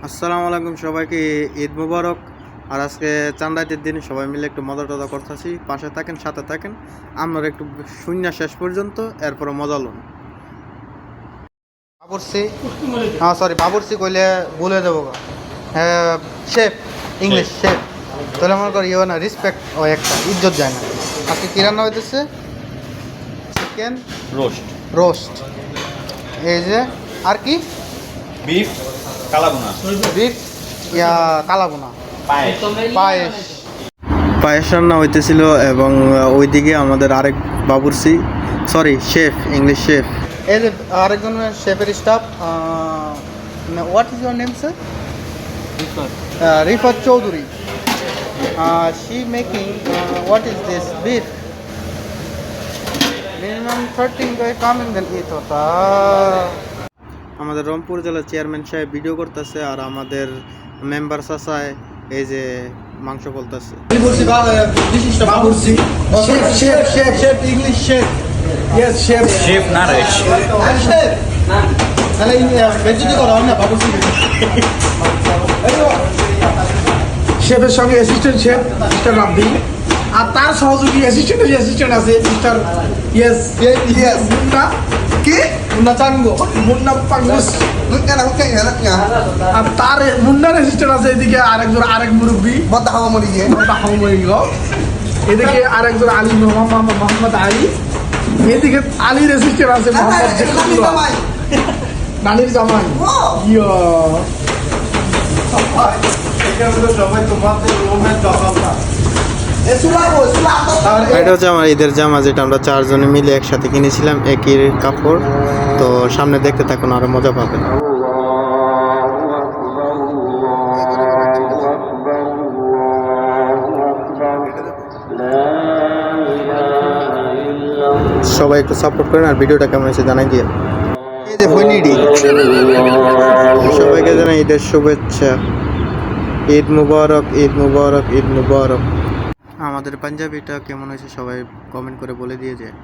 আসসালামু আলাইকুম সবাইকে ঈদ মুবারক। আর আজকে চাঁদাইতের দিন সবাই মিলে একটু মজা টজা করতেছি। পাশে থাকেন, সাথে থাকেন, আমরা একটু শূন্য শেষ পর্যন্ত, এরপরে মজা লন। বাবুর্চি, হ্যাঁ সরি বাবুর্চি কইলে বলে দেবো। হ্যাঁ শেফ, ইংলিশ শেফ। তাহলে মনে করি ইয়ে না, রেসপেক্ট ও একটা ইজ্জত যায় না। আজকে কী রান্না হইতেছে? Chicken roast, roast. এই যে আর কি, বিফ কালাভুনা, বিফ ইয়া কালাবোনা, পায়েস। পায়েস। পায়েস রান্না হইতেছিল এবং ওইদিকে আমাদের আরেক বাবুর্চি, সরি শেফ, ইংলিশ শেফ। এই যে আরেকজন শেফের staff. What is your name sir? Rifat Chowdhury. She making what is this beef minimum 13 guy coming then it হতা। আমাদের রংপুর জেলার চেয়ারম্যান সাহেব ভিডিও করতেছে আর আমাদের মেম্বার চাচায় এই যে মাংস বলতেছে। English chef, yes chef. Chef Naresh. তাহলে বেজিটি করা হয় না বাবুর্চি। শেফের সঙ্গে অ্যাসিস্ট্যান্ট শেফ মিস্টার রাব্বি, আর তার সহযোগী অ্যাসিস্ট্যান্ট আছে মিস্টার ইয়েস মুন্না, কি মুন্না চাঙ্গো, মুন্না পাঙ্গুস। আর তার মুন্নার অ্যাসিস্ট্যান্ট আছে এদিকে আরেক মুরব্বী এদিকে আরেকজন আলী মোহাম্মদ আলী, এদিকে আলীর অ্যাসিস্ট্যান্ট আছে মোহাম্মদ নানির জামাই। এটা হচ্ছে আমার ঈদের জামা, যেটা আমরা চারজনে মিলে একসাথে কিনেছিলাম, একই কাপড়। তো সামনে দেখতে থাকুন, আরো মজা পাবেন। সবাই একটু সাপোর্ট করেন আর ভিডিওটা কেমন হয়েছে জানাই দিয়ে। এই যে হইনিডি, সবাইকে জানাই ঈদের শুভেচ্ছা। ঈদ মুবারক, ঈদ মুবারক, ঈদ মুবারক। আমাদের পাঞ্জাবিটা কেমন হয়েছে সবাই কমেন্ট করে বলে দিয়ে যায়।